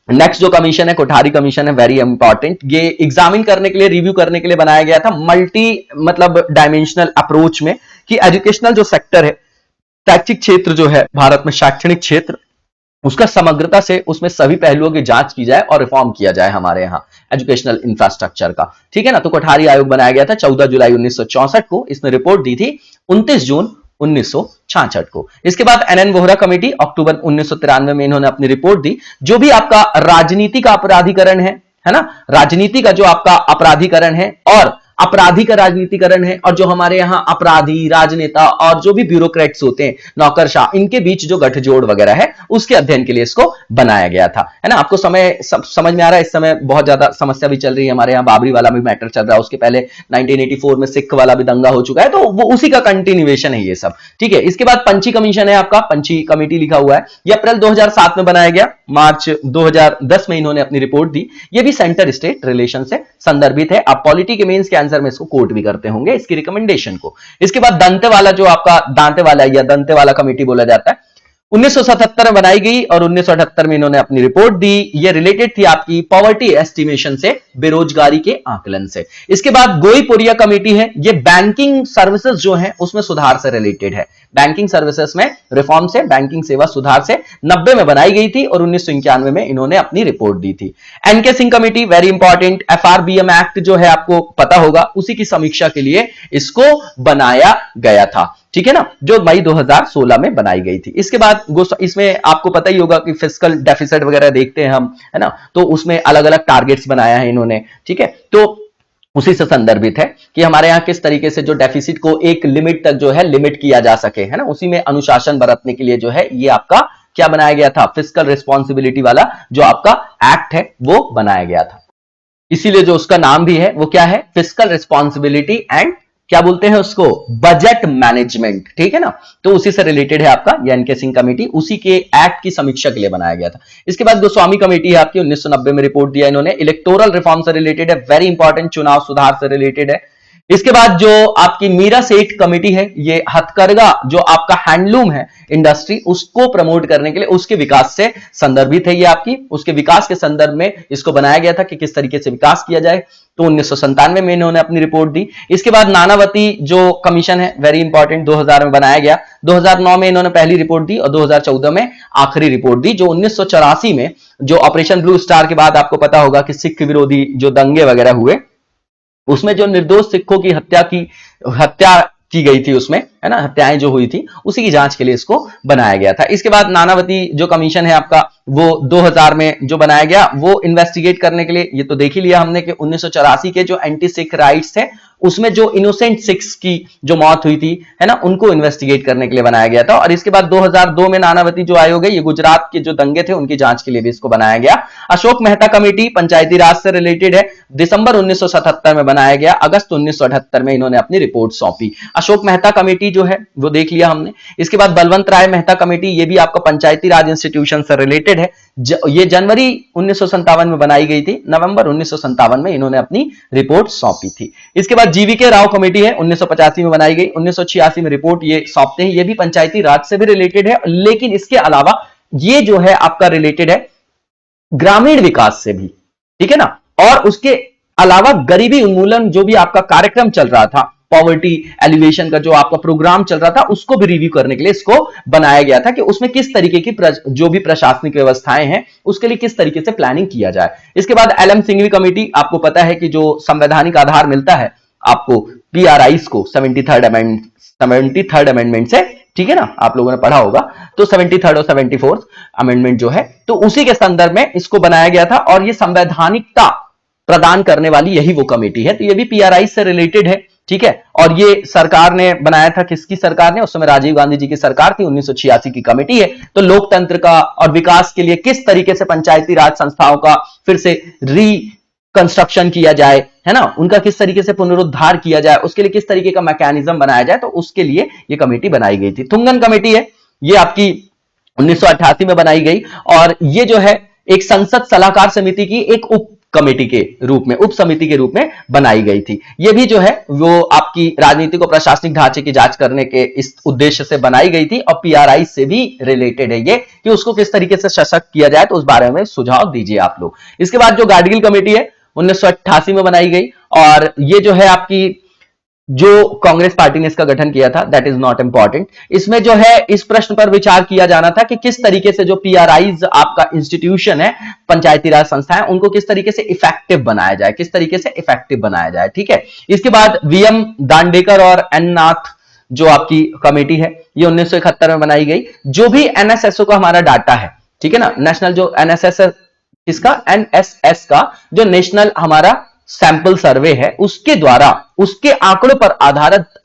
नेक्स्ट जो कमीशन है कोठारी कमीशन है, वेरी इंपॉर्टेंट। ये एग्जामिन करने के लिए, रिव्यू करने के लिए बनाया गया था मतलब डायमेंशनल अप्रोच में, कि एजुकेशनल जो सेक्टर है, शैक्षिक क्षेत्र जो है भारत में, शैक्षणिक क्षेत्र, उसका समग्रता से उसमें सभी पहलुओं की जांच की जाए और रिफॉर्म किया जाए हमारे यहां एजुकेशनल इंफ्रास्ट्रक्चर का, ठीक है ना। तो कोठारी आयोग बनाया गया था 14 जुलाई 1964 को, इसने रिपोर्ट दी थी 29 जून 1966 को। इसके बाद एनएन वोहरा कमेटी, अक्टूबर 1993 में इन्होंने अपनी रिपोर्ट दी। जो भी आपका राजनीति का अपराधीकरण है ना, राजनीति का जो आपका अपराधीकरण है और अपराधी का राजनीतिकरण है, और जो हमारे यहां अपराधी, राजनेता और जो भी ब्यूरोक्रेट्स होते हैं, नौकरशाह, इनके बीच जो गठजोड़ वगैरह है उसके अध्ययन के लिए इसको बनाया गया था, है ना। आपको समझ में आ रहा है, इस समय बहुत ज्यादा समस्या भी चल रही है हमारे यहाँ, बाबरी वाला भी मैटर चल रहा है, उसके पहले 1984 में सिख वाला भी दंगा हो चुका है, तो वो उसी का कंटिन्यूएशन है ये सब, ठीक है। इसके बाद पंची कमीशन है आपका, पंची कमेटी लिखा हुआ है, ये अप्रैल 2007 में बनाया गया, मार्च 2010 में इन्होंने अपनी रिपोर्ट दी। ये भी सेंटर स्टेट रिलेशन से संदर्भित है। आप पॉलिटी के मेंस के आंसर में इसको कोट भी करते होंगे, इसकी रिकमेंडेशन को। इसके बाद दंतेवाला, जो आपका दांतेवाला या दंतेवाला कमेटी बोला जाता है, 1977 में बनाई गई और 1978 में इन्होंने अपनी रिपोर्ट दी। ये रिलेटेड थी आपकी पॉवर्टी एस्टिमेशन से, बेरोजगारी के आकलन से। इसके बाद गोईपुरिया कमेटी है, ये बैंकिंग सर्विसेज जो है उसमें सुधार से रिलेटेड है, बैंकिंग सर्विसेज में रिफॉर्म से, बैंकिंग सेवा सुधार से 90 में बनाई गई थी और 1991 में इन्होंने अपनी रिपोर्ट दी थी। NK Singh committee, very important, FRBM act जो है आपको पता होगा, उसी की समीक्षा के लिए इसको बनाया गया था, ठीक है ना, जो मई 2016 में बनाई गई थी। इसके बाद इसमें आपको पता ही होगा कि फिस्कल डेफिसिट वगैरह देखते हैं हम, है ना, तो उसमें अलग अलग टारगेट्स बनाया है इन्होंने, ठीक है। तो उसी से संदर्भित है कि हमारे यहां किस तरीके से जो डेफिसिट को एक लिमिट तक जो है लिमिट किया जा सके, है ना, उसी में अनुशासन बरतने के लिए जो है ये आपका क्या बनाया गया था, फिस्कल रिस्पॉन्सिबिलिटी वाला जो आपका एक्ट है वो बनाया गया था। इसीलिए जो उसका नाम भी है वो क्या है, फिस्कल रिस्पॉन्सिबिलिटी एंड क्या बोलते हैं उसको, बजट मैनेजमेंट, ठीक है ना। तो उसी से रिलेटेड है आपका ये एनके सिंह कमेटी, उसी के एक्ट की समीक्षा के लिए बनाया गया था। इसके बाद गोस्वामी कमेटी है आपकी, 1990 में रिपोर्ट दिया इन्होंने, इलेक्टोरल रिफॉर्म से रिलेटेड है, वेरी इंपॉर्टेंट, चुनाव सुधार से रिलेटेड है। इसके बाद जो आपकी मीरा सेठ कमेटी है, ये हथकरघा जो आपका हैंडलूम है इंडस्ट्री, उसको प्रमोट करने के लिए, उसके विकास से संदर्भित है ये आपकी, उसके विकास के संदर्भ में इसको बनाया गया था कि किस तरीके से विकास किया जाए। तो 1997 में इन्होंने अपनी रिपोर्ट दी। इसके बाद नानावती जो कमीशन है, वेरी इंपॉर्टेंट, 2000 में बनाया गया, 2009 में इन्होंने पहली रिपोर्ट दी और 2014 में आखिरी रिपोर्ट दी। जो 1984 में जो ऑपरेशन ब्लू स्टार के बाद आपको पता होगा कि सिख विरोधी जो दंगे वगैरह हुए, उसमें जो निर्दोष सिखों की हत्या की गई थी उसमें, है ना, हत्याएं जो हुई थी उसी की जांच के लिए इसको बनाया गया था। इसके बाद नानावती जो कमीशन है आपका, वो 2000 में जो बनाया गया, वो इन्वेस्टिगेट करने के लिए, ये तो देख ही लिया हमने कि 1984 के जो एंटी सिख राइट्स थे उसमें जो इनोसेंट सिख्स की जो मौत हुई थी, है ना, उनको इन्वेस्टिगेट करने के लिए बनाया गया था। और इसके बाद 2002 में नानावती जो आयोग है, ये गुजरात के जो दंगे थे उनकी जांच के लिए भी इसको बनाया गया। अशोक मेहता कमेटी पंचायती राज से रिलेटेड है, दिसंबर 1977 में बनाया गया, अगस्त 1978 में इन्होंने अपनी रिपोर्ट सौंपी। अशोक मेहता कमेटी जो है वो देख लिया हमने। इसके बाद बलवंत राय मेहता कमेटी, ये भी आपका पंचायती राज इंस्टीट्यूशन से रिलेटेड है, ये जनवरी 1957 में बनाई गई थी, नवंबर 1957 में इन्होंने अपनी रिपोर्ट सौंपी थी। इसके बाद जीवीके राव कमेटी है, 1985 में बनाई गई, 1986 में रिपोर्ट ये सौंपते हैं, ये भी पंचायती राज से भी रिलेटेड है, लेकिन इसके अलावा ये जो है आपका रिलेटेड है ग्रामीण विकास से भी, ठीक है ना। और उसके अलावा गरीबी उन्मूलन जो भी आपका कार्यक्रम चल रहा था, पॉवर्टी एलिवेशन का जो आपका प्रोग्राम चल रहा था, उसको भी रिव्यू करने के लिए इसको बनाया गया था कि उसमें किस तरीके की जो भी प्रशासनिक व्यवस्थाएं हैं उसके लिए किस तरीके से प्लानिंग किया जाए। इसके बाद एलएम सिंघवी कमेटी, आपको पता है कि जो संवैधानिक आधार मिलता है आपको पीआरआईस को 73rd अमेंडमेंट से, ठीक है ना, आप लोगों ने पढ़ा होगा, तो 73rd और 74th अमेंडमेंट जो है, तो उसी के संदर्भ में इसको बनाया गया था। और ये संवैधानिकता प्रदान करने वाली यही वो कमेटी है, तो ये भी पीआरआई से रिलेटेड है, ठीक है। और ये सरकार ने बनाया था, किसकी सरकार ने, उस समय राजीव गांधी जी की सरकार थी, 1986 की कमेटी है। तो लोकतंत्र का और विकास के लिए किस तरीके से पंचायती राज संस्थाओं का फिर से कंस्ट्रक्शन किया जाए, है ना, उनका किस तरीके से पुनरुद्धार किया जाए, उसके लिए किस तरीके का मैकेनिज्म बनाया जाए, तो उसके लिए ये कमेटी बनाई गई थी। थुंगन कमेटी है, ये आपकी 1988 में बनाई गई, और ये जो है एक संसद सलाहकार समिति की एक उप कमेटी के रूप में, उप समिति के रूप में बनाई गई थी। ये भी जो है वो आपकी राजनीतिक और प्रशासनिक ढांचे की जांच करने के इस उद्देश्य से बनाई गई थी, और पीआरआई से भी रिलेटेड है ये, कि उसको किस तरीके से सशक्त किया जाए, तो उस बारे में सुझाव दीजिए आप लोग। इसके बाद जो गाडगिल कमेटी है 1988 में बनाई गई, और ये जो है आपकी जो कांग्रेस पार्टी ने इसका गठन किया था, दैट इज नॉट इंपॉर्टेंट। इसमें जो है इस प्रश्न पर विचार किया जाना था कि किस तरीके से जो पीआरआईज आपका इंस्टीट्यूशन है, पंचायती राज संस्थाएं, उनको किस तरीके से इफेक्टिव बनाया जाए, किस तरीके से इफेक्टिव बनाया जाए, ठीक है। इसके बाद वीएम दांडेकर और एन नाथ जो आपकी कमेटी है, ये 1971 में बनाई गई। जो भी एनएसएसओ का हमारा डाटा है, ठीक है ना, नेशनल जो एनएसएस, इसका एनएसएस का जो नेशनल हमारा सैंपल सर्वे है, उसके द्वारा, उसके आंकड़ों पर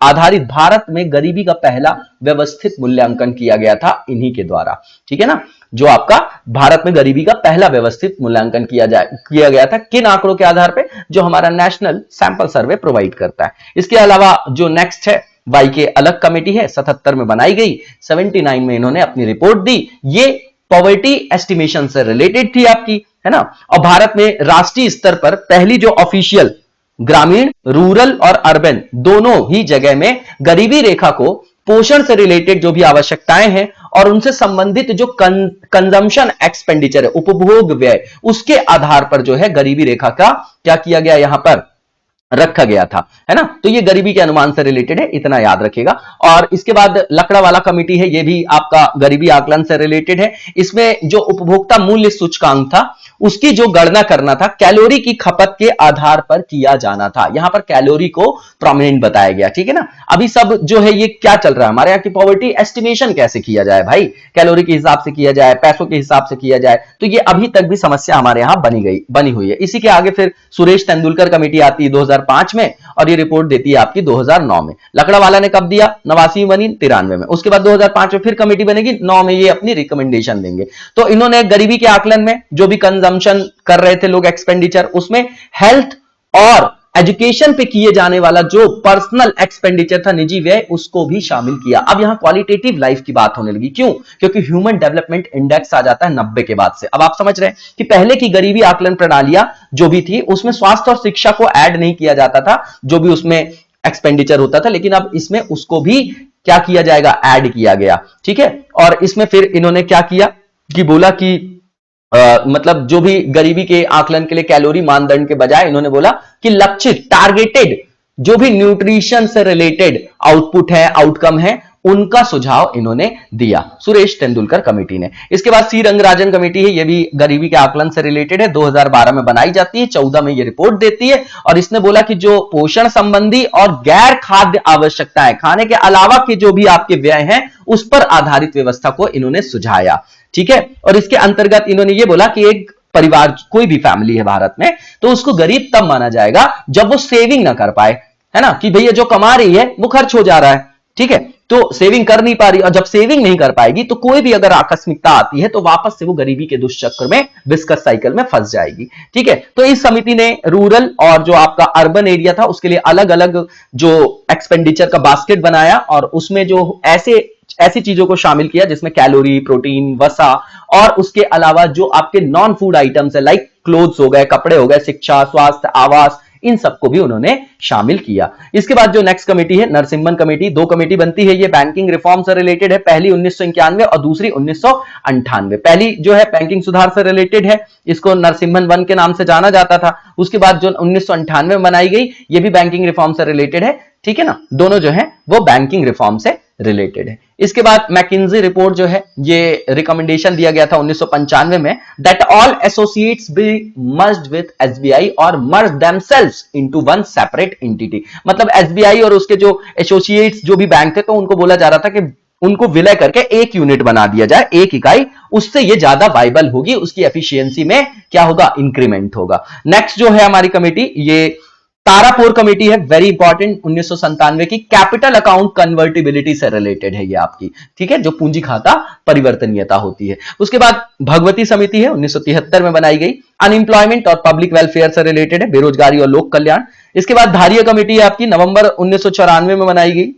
आधारित भारत में गरीबी का पहला व्यवस्थित मूल्यांकन किया गया था इन्हीं के द्वारा, ठीक है ना। जो आपका भारत में गरीबी का पहला व्यवस्थित मूल्यांकन किया गया था, किन आंकड़ों के आधार पे, जो हमारा नेशनल सैंपल सर्वे प्रोवाइड करता है। इसके अलावा जो नेक्स्ट है वाई के अलग कमेटी है, 77 में बनाई गई, 79 में इन्होंने अपनी रिपोर्ट दी। ये पॉवर्टी एस्टिमेशन से रिलेटेड थी आपकी, है ना। और भारत में राष्ट्रीय स्तर पर पहली जो ऑफिशियल ग्रामीण, रूरल और अर्बन दोनों ही जगह में गरीबी रेखा को पोषण से रिलेटेड जो भी आवश्यकताएं हैं और उनसे संबंधित जो कंजम्पशन एक्सपेंडिचर है, उपभोग व्यय, उसके आधार पर जो है गरीबी रेखा का क्या किया गया, यहां पर रखा गया था, है ना। तो ये गरीबी के अनुमान से रिलेटेड है, इतना याद रखिएगा। और इसके बाद लकड़ा वाला कमेटी है, ये भी आपका गरीबी आकलन से रिलेटेड है। इसमें जो उपभोक्ता मूल्य सूचकांक था, उसकी जो गणना करना था, कैलोरी की खपत के आधार पर किया जाना था। यहां पर कैलोरी को प्रोमिनेंट बताया गया, ठीक है ना। अभी सब जो है ये क्या चल रहा है हमारे यहाँ की पॉवर्टी एस्टिमेशन कैसे किया जाए भाई, कैलोरी के हिसाब से किया जाए, पैसों के हिसाब से किया जाए, तो ये अभी तक भी समस्या हमारे यहाँ बनी हुई है। इसी के आगे फिर सुरेश तेंदुलकर कमेटी आती है 2005 में, और ये रिपोर्ट देती है आपकी 2009 में। लकड़ा वाला ने कब दिया, 89 बनी, 93 में। उसके बाद 2005 में फिर कमेटी बनेगी, 9 में ये अपनी रिकमेंडेशन देंगे। तो इन्होंने गरीबी के आकलन में जो भी कंजम्पशन कर रहे थे लोग एक्सपेंडिचर, उसमें हेल्थ और एजुकेशन पे किए जाने वाला जो पर्सनल एक्सपेंडिचर था, निजी व्यय, उसको भी शामिल किया। अब यहां क्वालिटेटिव लाइफ की बात होने लगी, क्यों, क्योंकि ह्यूमन डेवलपमेंट इंडेक्स आ जाता है 90 के बाद से। अब आप समझ रहे हैं कि पहले की गरीबी आकलन प्रणालियां जो भी थी उसमें स्वास्थ्य और शिक्षा को ऐड नहीं किया जाता था, जो भी उसमें एक्सपेंडिचर होता था, लेकिन अब इसमें उसको भी क्या किया जाएगा, ऐड किया गया, ठीक है। और इसमें फिर इन्होंने क्या किया कि बोला कि मतलब जो भी गरीबी के आकलन के लिए कैलोरी मानदंड के बजाय इन्होंने बोला कि लक्षित, टारगेटेड जो भी न्यूट्रिशन से रिलेटेड आउटपुट है, आउटकम है, उनका सुझाव इन्होंने दिया, सुरेश तेंदुलकर कमेटी ने। इसके बाद सी रंगराजन कमेटी है, ये भी गरीबी के आकलन से रिलेटेड है, 2012 में बनाई जाती है, 14 में ये रिपोर्ट देती है और इसने बोला कि जो पोषण संबंधी और गैर खाद्य आवश्यकताएं, खाने के अलावा के जो भी आपके व्यय हैं उस पर आधारित व्यवस्था को इन्होंने सुझाया। ठीक है, और इसके अंतर्गत इन्होंने ये बोला कि एक परिवार, कोई भी फैमिली है भारत में, तो उसको गरीब तब माना जाएगा जब वो सेविंग ना कर पाए, है ना, कि भैया जो कमा रही है वो खर्च हो जा रहा है, ठीक है, तो सेविंग कर नहीं पा रही, और जब सेविंग नहीं कर पाएगी तो कोई भी अगर आकस्मिकता आती है तो वापस से वो गरीबी के दुष्चक्र में, विस्कस साइकिल में फंस जाएगी। ठीक है, तो इस समिति ने रूरल और जो आपका अर्बन एरिया था उसके लिए अलग अलग जो एक्सपेंडिचर का बास्केट बनाया और उसमें जो ऐसी चीजों को शामिल किया जिसमें कैलोरी, प्रोटीन, वसा और उसके अलावा जो आपके नॉन फूड आइटम्स है, लाइक क्लोथ्स हो गए, कपड़े हो गए, शिक्षा, स्वास्थ्य, आवास, इन सबको भी उन्होंने शामिल किया। इसके बाद जो नेक्स्ट कमेटी है नरसिम्हन कमेटी, 2 कमेटी बनती है, ये बैंकिंग रिफॉर्म से रिलेटेड है, पहली 1991 और दूसरी 1998। पहली जो है बैंकिंग सुधार से रिलेटेड है, इसको नरसिम्हन 1 के नाम से जाना जाता था। उसके बाद जो 1998 में बनाई गई, ये भी बैंकिंग रिफॉर्म से रिलेटेड है, ठीक है ना, दोनों जो है वो बैंकिंग रिफॉर्म से रिलेटेड है। इसके बाद मैकिंजी रिपोर्ट जो है, ये रिकमेंडेशन दिया गया था 1995 में, that all associates be merged with SBI और merge themselves into one separate entity. मतलब एसबीआई और उसके जो एसोसिएट्स जो भी बैंक थे, तो उनको बोला जा रहा था कि उनको विलय करके एक यूनिट बना दिया जाए, एक इकाई, उससे ये ज्यादा वाइबल होगी, उसकी एफिशिएंसी में क्या होगा, इंक्रीमेंट होगा। नेक्स्ट जो है हमारी कमेटी, ये तारापुर कमेटी है, वेरी इंपॉर्टेंट, 1997 की, कैपिटल अकाउंट कन्वर्टिबिलिटी से रिलेटेड है ये आपकी, ठीक है, जो पूंजी खाता परिवर्तनीयता होती है। उसके बाद भगवती समिति है, 1973 में बनाई गई, अनएम्प्लॉयमेंट और पब्लिक वेलफेयर से रिलेटेड है, बेरोजगारी और लोक कल्याण। इसके बाद धारिया कमेटी है आपकी, नवंबर 1994 में बनाई गई,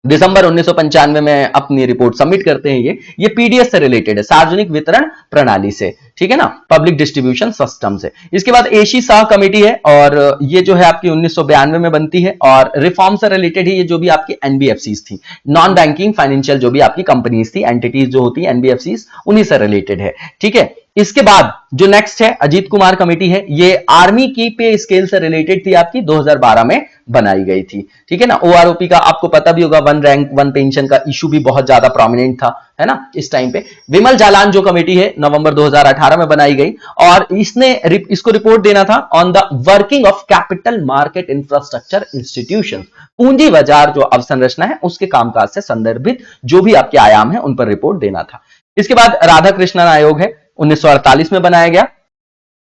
दिसंबर 1995 में अपनी रिपोर्ट सबमिट करते हैं। ये पीडीएस से रिलेटेड है, सार्वजनिक वितरण प्रणाली से, ठीक है ना, पब्लिक डिस्ट्रीब्यूशन सिस्टम से। इसके बाद एशी शाह कमेटी है और ये जो है आपकी 1992 में बनती है और रिफॉर्म से रिलेटेड है, ये जो भी आपकी एनबीएफसीज थी, नॉन बैंकिंग फाइनेंशियल जो भी आपकी कंपनीज थी, एंटिटीज जो होती है एनबीएफसीज, उन्हीं से रिलेटेड है, ठीक है। इसके बाद जो नेक्स्ट है अजीत कुमार कमेटी है, ये आर्मी की पे स्केल से रिलेटेड थी आपकी, 2012 में बनाई गई थी, ठीक है ना। ओआरओपी का आपको पता भी होगा, 1 रैंक 1 पेंशन का इशू भी बहुत ज्यादा प्रोमिनेंट था, है ना, इस टाइम पे। विमल जालान जो कमेटी है, नवंबर 2018 में बनाई गई और इसको रिपोर्ट देना था on the working of capital market infrastructure institutions, पूंजी बाजार जो अवसंरचना है उसके कामकाज से संदर्भित जो भी आपके आयाम है उन पर रिपोर्ट देना था। इसके बाद राधा कृष्णन आयोग है, 1948 में बनाया गया।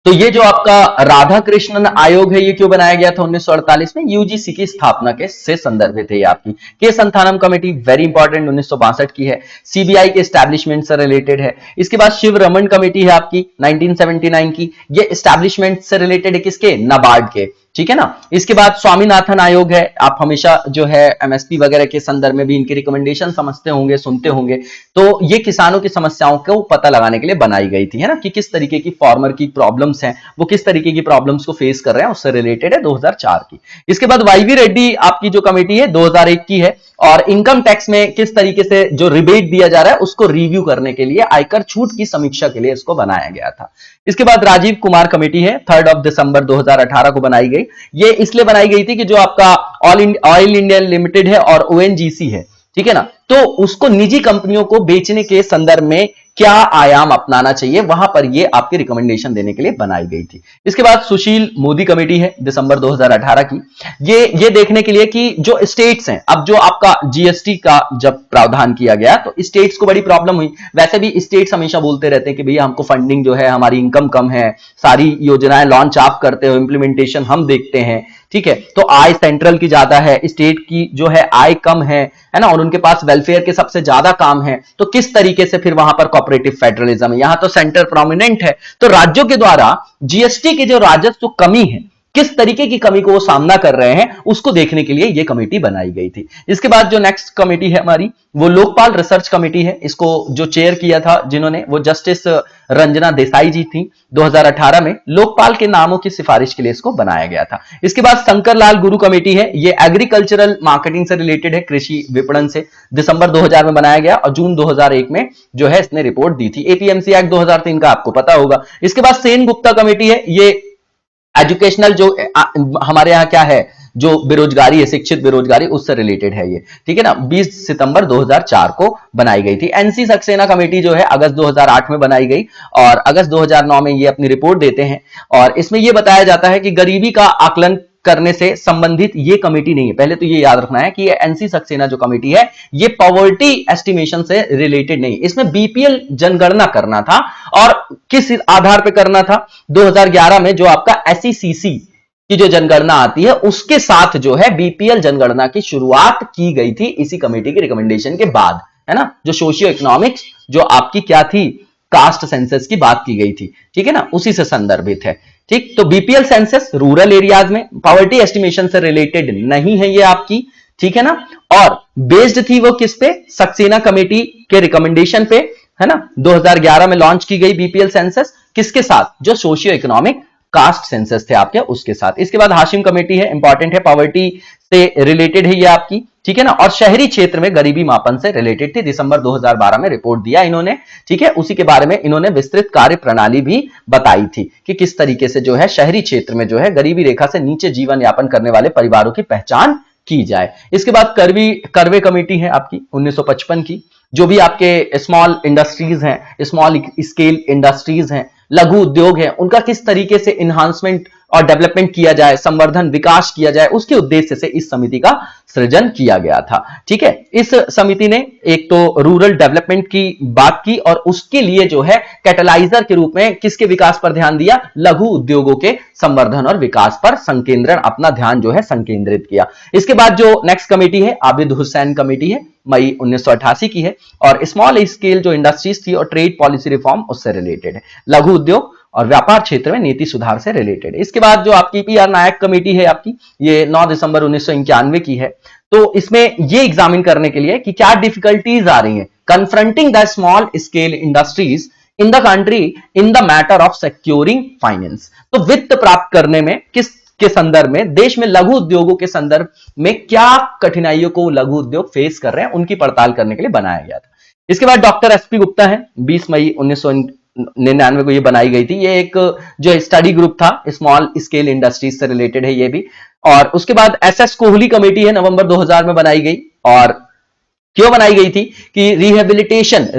तो ये जो आपका राधा कृष्णन आयोग है, ये क्यों बनाया गया था 1948 में, यूजीसी की स्थापना के से संदर्भित है ये आपकी। के संथानम कमेटी, वेरी इंपॉर्टेंट, 1962 की है, सीबीआई के एस्टैब्लिशमेंट से रिलेटेड है। इसके बाद शिव रमन कमेटी है आपकी 1979 की, ये एस्टैब्लिशमेंट से रिलेटेड है, किसके, नाबार्ड के, ठीक है ना। इसके बाद स्वामीनाथन आयोग है, आप हमेशा जो है एमएसपी वगैरह के संदर्भ में भी इनकी रिकमेंडेशन समझते होंगे, सुनते होंगे। तो ये किसानों की समस्याओं को पता लगाने के लिए बनाई गई थी, है ना, कि किस तरीके की फार्मर की प्रॉब्लम्स हैं, वो किस तरीके की प्रॉब्लम्स को फेस कर रहे हैं, उससे रिलेटेड है, 2004 की। इसके बाद वाईवी रेड्डी आपकी जो कमेटी है 2001 की है और इनकम टैक्स में किस तरीके से जो रिबेट दिया जा रहा है उसको रिव्यू करने के लिए, आयकर छूट की समीक्षा के लिए इसको बनाया गया था। इसके बाद राजीव कुमार कमेटी है, 3 दिसंबर 2018 को बनाई गई। ये इसलिए बनाई गई थी कि जो आपका ऑयल इंडिया लिमिटेड है और ओएनजीसी है, ठीक है ना, तो उसको निजी कंपनियों को बेचने के संदर्भ में क्या आयाम अपनाना चाहिए, वहां पर ये आपकी रिकमेंडेशन देने के लिए बनाई गई थी। इसके बाद सुशील मोदी कमेटी है, दिसंबर 2018 की, ये देखने के लिए कि जो स्टेट्स हैं, अब जो आपका जीएसटी का जब प्रावधान किया गया तो स्टेट्स को बड़ी प्रॉब्लम हुई। वैसे भी स्टेट्स हमेशा बोलते रहते हैं कि भैया हमको फंडिंग जो है, हमारी इनकम कम है, सारी योजनाएं लॉन्च आप करते हो, इंप्लीमेंटेशन हम देखते हैं, ठीक है, तो आय सेंट्रल की ज्यादा है, स्टेट की जो है आय कम है ना, और उनके पास वेलफेयर के सबसे ज्यादा काम है, तो किस तरीके से फिर वहां पर कोऑपरेटिव फेडरलिज्म है, यहां तो सेंटर प्रोमिनेंट है, तो राज्यों के द्वारा जीएसटी की जो राजस्व कमी है, किस तरीके की कमी को वो सामना कर रहे हैं, उसको देखने के लिए ये कमेटी बनाई गई थी। इसके बाद जो नेक्स्ट कमेटी है हमारी, वो लोकपाल रिसर्च कमेटी है, इसको जो चेयर किया था जिन्होंने, वो जस्टिस रंजना देसाई जी थी। 2018 में लोकपाल के नामों की सिफारिश के लिए इसको बनाया गया था। इसके बाद शंकर लाल गुरु कमेटी है, ये एग्रीकल्चरल मार्केटिंग से रिलेटेड है, कृषि विपणन से, दिसंबर 2000 में बनाया गया और जून 2001 में जो है इसने रिपोर्ट दी थी। एपीएमसी एक्ट 2003 का आपको पता होगा। इसके बाद सेन गुप्ता कमेटी है, ये एजुकेशनल जो हमारे यहाँ क्या है, जो बेरोजगारी है, शिक्षित बेरोजगारी, उससे रिलेटेड है ये, ठीक है ना। 20 सितंबर 2004 को बनाई गई थी। एनसी सक्सेना कमेटी जो है अगस्त 2008 में बनाई गई और अगस्त 2009 में ये अपनी रिपोर्ट देते हैं और इसमें ये बताया जाता है कि गरीबी का आकलन करने से संबंधित ये कमेटी नहीं है। पहले तो ये याद रखना है कि ये एनसी सक्सेना जो कमेटी है ये पॉवर्टी एस्टिमेशन से रिलेटेड नहीं, इसमें बीपीएल जनगणना करना था और किस आधार पे करना था, 2011 में जो आपका एसईसीसी की जो जनगणना आती है उसके साथ जो है बीपीएल जनगणना की शुरुआत की गई थी इसी कमेटी की रिकमेंडेशन के बाद, है ना। जो सोशियो इकोनॉमिक्स जो आपकी क्या थी, कास्ट सेंसस की बात की गई थी, ठीक है ना, उसी से संदर्भित है, ठीक। तो बीपीएल सेंसस रूरल एरियाज में पॉवर्टी एस्टिमेशन से रिलेटेड नहीं है ये आपकी, ठीक है ना। और बेस्ड थी वो किस पे, सक्सेना कमेटी के रिकमेंडेशन पे, है ना। 2011 में लॉन्च की गई बीपीएल सेंसस किसके साथ, जो सोशियो इकोनॉमिक कास्ट सेंसस थे आपके उसके साथ। इसके बाद हाशिम कमेटी है, इंपॉर्टेंट है, पॉवर्टी से रिलेटेड है ये आपकी, ठीक है ना। और शहरी क्षेत्र में गरीबी मापन से रिलेटेड थी, दिसंबर 2012 में रिपोर्ट दिया इन्होंने, ठीक है। उसी के बारे में इन्होंने विस्तृत कार्य प्रणाली भी बताई थी कि किस तरीके से जो है शहरी क्षेत्र में जो है गरीबी रेखा से नीचे जीवन यापन करने वाले परिवारों की पहचान की जाए। इसके बाद करवे कमेटी है आपकी 1955 की, जो भी आपके स्मॉल इंडस्ट्रीज हैं, स्मॉल स्केल इंडस्ट्रीज हैं, लघु उद्योग है, उनका किस तरीके से इन्हांसमेंट और डेवलपमेंट किया जाए, संवर्धन विकास किया जाए, उसके उद्देश्य से इस समिति का सृजन किया गया था, ठीक है। इस समिति ने एक तो रूरल डेवलपमेंट की बात की और उसके लिए जो है कैटलाइजर के रूप में किसके विकास पर ध्यान दिया, लघु उद्योगों के संवर्धन और विकास पर संकेंद्रण, अपना ध्यान जो है संकेंद्रित किया। इसके बाद जो नेक्स्ट कमेटी है आबिद हुसैन कमेटी है, मई 1988 की है और स्मॉल स्केल जो इंडस्ट्रीज थी और ट्रेड पॉलिसी रिफॉर्म उससे रिलेटेड है, लघु उद्योग और व्यापार क्षेत्र में नीति सुधार से रिलेटेड। इसके बाद जो आपकी पीआर नायक कमेटी है आपकी, ये 9 दिसंबर 1991 की है। तो इसमें ये एग्जामिन करने के लिए कि क्या डिफिकल्टीज आ रही हैं confronting the small scale industries in the country in the matter of securing finance. तो वित्त प्राप्त करने में किस के संदर्भ में देश में लघु उद्योगों के संदर्भ में क्या कठिनाइयों को लघु उद्योग फेस कर रहे हैं, उनकी पड़ताल करने के लिए बनाया गया था। इसके बाद डॉक्टर एसपी गुप्ता है, 20 मई 1999 को ये बनाई गई थी। ये एक जो स्टडी ग्रुप था स्मॉल स्केल इंडस्ट्रीज से रिलेटेड है ये भी। और उसके बाद एसएस कोहली कमेटी है, नवंबर 2000 में बनाई गई। और क्यों बनाई गई थी कि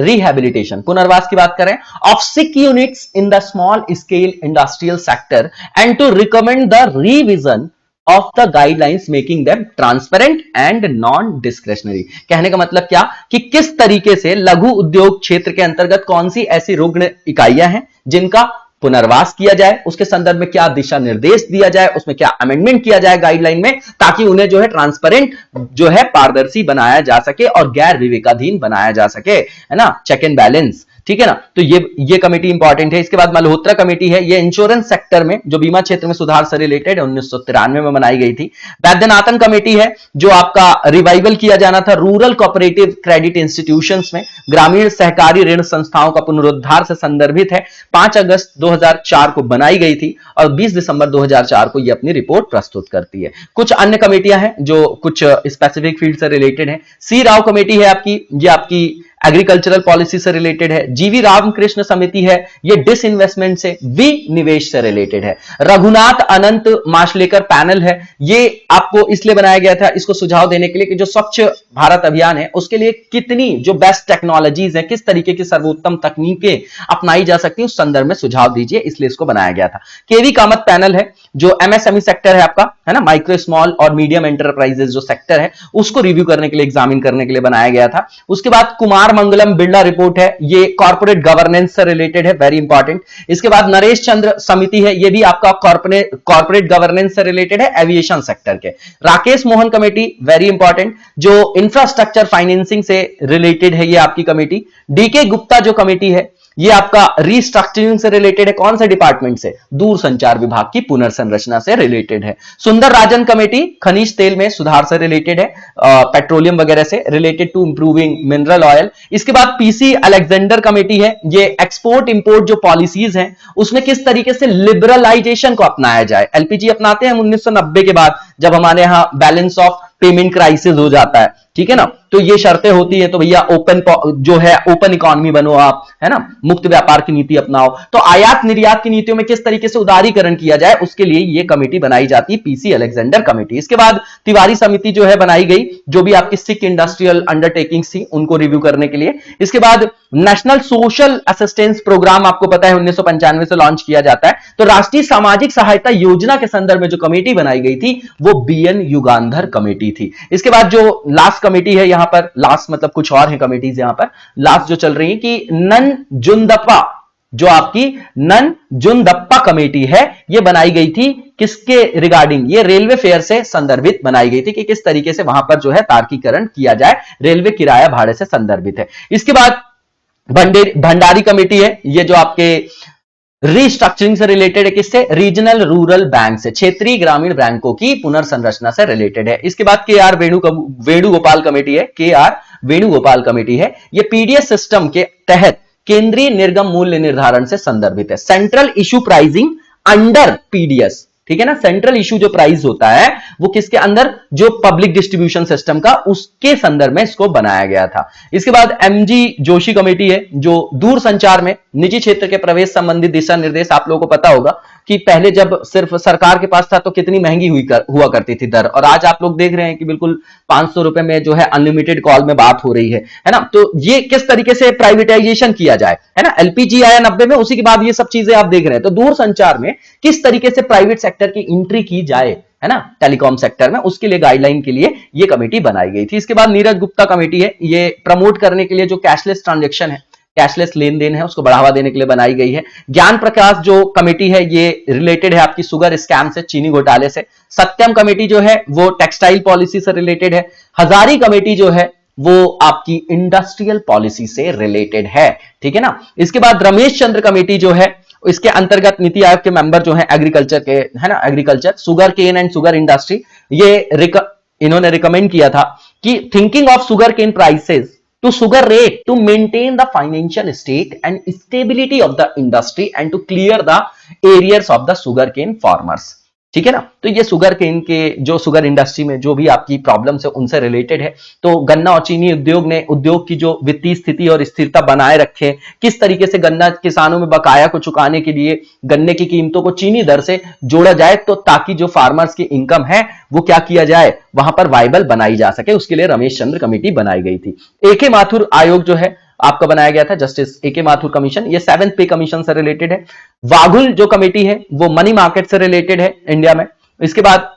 रिहेबिलिटेशन पुनर्वास की बात करें of sick units in the small scale industrial sector and to recommend the revision of the guidelines making them transparent and non discretionary. कहने का मतलब क्या कि किस तरीके से लघु उद्योग क्षेत्र के अंतर्गत कौन सी ऐसी रुग्ण इकाइयां हैं जिनका पुनर्वास किया जाए, उसके संदर्भ में क्या दिशा निर्देश दिया जाए, उसमें क्या अमेंडमेंट किया जाए गाइडलाइन में, ताकि उन्हें जो है ट्रांसपेरेंट जो है पारदर्शी बनाया जा सके और गैर विवेकाधीन बनाया जा सके, है ना, चेक एंड बैलेंस, ठीक है ना। तो ये कमेटी इंपॉर्टेंट है। इसके बाद मल्होत्रा कमेटी है, ये इंश्योरेंस सेक्टर में जो बीमा क्षेत्र में सुधार से रिलेटेड है, 1993 में बनाई गई थी। वैद्यनाथन कमेटी है, जो आपका रिवाइवल किया जाना था रूरल कोऑपरेटिव क्रेडिट इंस्टीट्यूशंस में, ग्रामीण सहकारी ऋण संस्थाओं का पुनरुद्धार से संदर्भित है, 5 अगस्त 2004 को बनाई गई थी और 20 दिसंबर 2004 को ये अपनी रिपोर्ट प्रस्तुत करती है। कुछ अन्य कमेटियां हैं जो कुछ स्पेसिफिक फील्ड से रिलेटेड है। सी राव कमेटी है आपकी, ये आपकी एग्रीकल्चरल पॉलिसी से रिलेटेड है। जीवी रामकृष्ण समिति है, ये डिसइन्वेस्टमेंट से विनिवेश से रिलेटेड है। रघुनाथ अनंत माशलेकर पैनल है, ये आपको इसलिए बनाया गया था इसको सुझाव देने के लिए कि जो स्वच्छ भारत अभियान है उसके लिए कितनी जो बेस्ट टेक्नोलॉजीज है, किस तरीके की सर्वोत्तम तकनीकें अपनाई जा सकती है, उस संदर्भ में सुझाव दीजिए, इसलिए इसको बनाया गया था। केवी कामत पैनल है, जो एमएसएमई सेक्टर है आपका, है ना, माइक्रो स्मॉल और मीडियम एंटरप्राइजेस जो सेक्टर है उसको रिव्यू करने के लिए, एग्जामिन करने के लिए बनाया गया था। उसके बाद कुमार मंगलम बिरला रिपोर्ट है, ये कॉर्पोरेट गवर्नेंस से रिलेटेड है, वेरी इंपॉर्टेंट। इसके बाद नरेश चंद्र समिति है, ये भी आपका कॉर्पोरेट गवर्नेंस से रिलेटेड है, एविएशन सेक्टर के। Rakesh Mohan committee, very important, जो इंफ्रास्ट्रक्चर फाइनेंसिंग से रिलेटेड है, ये आपकी कमेटी। डीके गुप्ता जो कमेटी है, ये आपका रिस्ट्रक्चरिंग से रिलेटेड है, कौन से डिपार्टमेंट से, दूरसंचार विभाग की पुनर्संरचना से रिलेटेड है। सुंदर राजन कमेटी खनिज तेल में सुधार से रिलेटेड है, पेट्रोलियम वगैरह से related to improving mineral oil. इसके बाद पीसी अलेक्जेंडर कमेटी है, ये एक्सपोर्ट इंपोर्ट जो पॉलिसीज हैं उसमें किस तरीके से लिबरलाइजेशन को अपनाया जाए। एलपीजी अपनाते हैं 1990 के बाद, जब हमारे यहां बैलेंस ऑफ पेमेंट क्राइसिस हो जाता है, ठीक है ना, तो ये शर्तें होती है, तो भैया ओपन जो है ओपन इकोनॉमी बनो आप, है ना, मुक्त व्यापार की नीति अपनाओ। तो आयात निर्यात की नीतियों में किस तरीके से उदारीकरण किया जाए, उसके लिए ये कमेटी बनाई जाती है, पीसी अलेक्जेंडर कमेटी। इसके बाद तिवारी समिति जो है बनाई गई, जो भी आपकी सिख इंडस्ट्रियल अंडरटेकिंग्स थी उनको रिव्यू करने के लिए। इसके बाद नेशनल सोशल असिस्टेंस प्रोग्राम आपको पता है 1995 से लॉन्च किया जाता है, तो राष्ट्रीय सामाजिक सहायता योजना के संदर्भ में जो कमेटी बनाई गई थी वो बीएन युगांधर कमेटी थी। इसके बाद जो लास्ट कमेटी है, यहां पर लास्ट मतलब कुछ और है कमेटीज, यहां पर लास्ट जो चल रही है कि नंजुंदप्पा, जो आपकी नंजुंदप्पा कमेटी है, ये बनाई गई थी किसके रिगार्डिंग, ये रेलवे फेयर से संदर्भित बनाई गई थी कि किस तरीके से वहां पर जो है तार्किकरण किया जाए, रेलवे किराया भाड़े से संदर्भित है। इसके बाद भंडारी कमेटी है, ये जो आपके रीस्ट्रक्चरिंग से रिलेटेड है, किससे, रीजनल रूरल बैंक से, क्षेत्रीय ग्रामीण बैंकों की पुनर्संरचना से रिलेटेड है। इसके बाद के आर वेणुगोपाल कमेटी है, के आर वेणुगोपाल कमेटी है, ये पीडीएस सिस्टम के तहत केंद्रीय निर्गम मूल्य निर्धारण से संदर्भित है, central issue pricing under PDS, ठीक है ना, सेंट्रल इशू जो प्राइस होता है वो किसके अंदर, जो पब्लिक डिस्ट्रीब्यूशन सिस्टम का, उसके संदर्भ में इसको बनाया गया था। इसके बाद एमजी जोशी कमेटी है, जो दूर संचार में निजी क्षेत्र के प्रवेश संबंधी दिशा निर्देश, आप लोगों को पता होगा कि पहले जब सिर्फ सरकार के पास था तो कितनी महंगी हुआ करती थी दर, और आज आप लोग देख रहे हैं कि बिल्कुल 500 रुपए में जो है अनलिमिटेड कॉल में बात हो रही है ना। तो ये किस तरीके से प्राइवेटाइजेशन किया जाए, है ना, एलपीजी आया 90 में, उसी के बाद ये सब चीजें आप देख रहे हैं। तो दूर संचार में किस तरीके से प्राइवेट सेक्टर की एंट्री की जाए, है ना, टेलीकॉम सेक्टर में, उसके लिए गाइडलाइन के लिए ये कमेटी बनाई गई थी। इसके बाद नीरज गुप्ता कमेटी है, ये प्रमोट करने के लिए जो कैशलेस ट्रांजैक्शन है, कैशलेस लेन देन है, उसको बढ़ावा देने के लिए बनाई गई है। ज्ञान प्रकाश जो कमेटी है ये रिलेटेड है आपकी शुगर स्कैम से, चीनी घोटाले से। सत्यम कमेटी जो है वो टेक्सटाइल पॉलिसी से रिलेटेड है। हजारी कमेटी जो है वो आपकी इंडस्ट्रियल पॉलिसी से रिलेटेड है, ठीक है ना। इसके बाद रमेश चंद्र कमेटी जो है, इसके अंतर्गत नीति आयोग के मेंबर जो है एग्रीकल्चर के, है ना, agriculture, sugar cane and sugar industry, ये इन्होंने रिकमेंड किया था कि thinking of sugar cane prices to sugar rate to maintain the financial state and stability of the industry and to clear the arrears of the sugarcane farmers, ठीक है ना। तो ये शुगर केन के जो शुगर इंडस्ट्री में जो भी आपकी प्रॉब्लम्स है उनसे रिलेटेड है। तो गन्ना और चीनी उद्योग ने उद्योग की जो वित्तीय स्थिति और स्थिरता बनाए रखे, किस तरीके से गन्ना किसानों में बकाया को चुकाने के लिए गन्ने की कीमतों को चीनी दर से जोड़ा जाए, तो ताकि जो फार्मर्स की इनकम है वो क्या किया जाए, वहां पर वाइबल बनाई जा सके, उसके लिए रमेश चंद्र कमेटी बनाई गई थी। एके माथुर आयोग जो है आपका बनाया गया था, जस्टिस एके माथुर कमीशन, ये 7th पे कमीशन से रिलेटेड है। वाघुल जो कमेटी है वो मनी मार्केट से रिलेटेड है इंडिया में। इसके बाद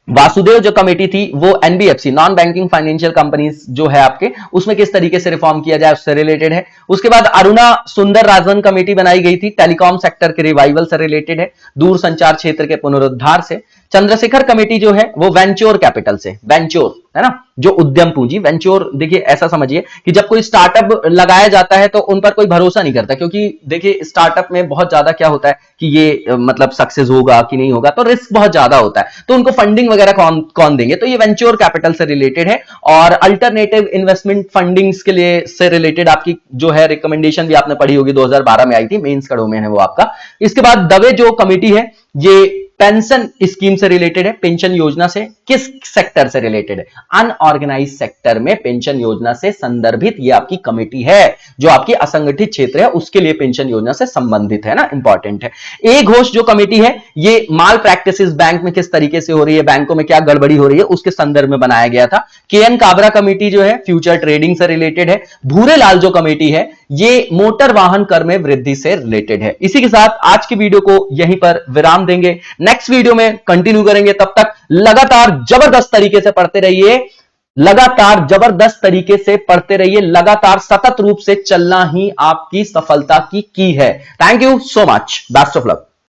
वासुदेव जो कमेटी थी वो NBFC, non banking financial companies जो है आपके, उसमें किस तरीके से रिफॉर्म किया जाए उससे रिलेटेड है। उसके बाद अरुणा सुंदर राजन कमेटी बनाई गई थी, टेलीकॉम सेक्टर के रिवाइवल से रिलेटेड है, दूर संचार क्षेत्र के पुनरुद्धार से। चंद्रशेखर कमेटी जो है वो वेंचर कैपिटल से, वेंचर है ना, जो उद्यम पूंजी, वेंचर देखिए ऐसा समझिए कि जब कोई स्टार्टअप लगाया जाता है तो उन पर कोई भरोसा नहीं करता, क्योंकि देखिए स्टार्टअप में बहुत ज्यादा क्या होता है कि ये मतलब सक्सेस होगा कि नहीं होगा, तो रिस्क बहुत ज्यादा होता है, तो उनको फंडिंग वगैरह कौन देंगे, तो ये वेंचर कैपिटल से रिलेटेड है। और अल्टरनेटिव इन्वेस्टमेंट फंडिंग्स के लिए से रिलेटेड आपकी जो है रिकमेंडेशन भी आपने पढ़ी होगी, 2012 में आई थी, मेंस का डोमेन है वो आपका। इसके बाद दवे जो कमेटी है ये पेंशन स्कीम से रिलेटेड है, पेंशन योजना से किस सेक्टर से रिलेटेड है, अनऑर्गेनाइज सेक्टर में पेंशन योजना से संदर्भित ये आपकी कमेटी है, जो आपकी असंगठित क्षेत्र है उसके लिए पेंशन योजना से संबंधित है ना, इंपॉर्टेंट है। ए घोष जो कमेटी है ये माल प्रैक्टिसेस बैंक में किस तरीके से हो रही है, बैंकों में क्या गड़बड़ी हो रही है, उसके संदर्भ में बनाया गया था। के एन काबरा कमेटी जो है फ्यूचर ट्रेडिंग से रिलेटेड है। भूरेलाल जो कमेटी है ये मोटर वाहन कर में वृद्धि से रिलेटेड है। इसी के साथ आज की वीडियो को यहीं पर विराम देंगे, नेक्स्ट वीडियो में कंटिन्यू करेंगे। तब तक लगातार जबरदस्त तरीके से पढ़ते रहिए, लगातार जबरदस्त तरीके से पढ़ते रहिए, लगातार सतत रूप से चलना ही आपकी सफलता की है। Thank you so much, best of luck.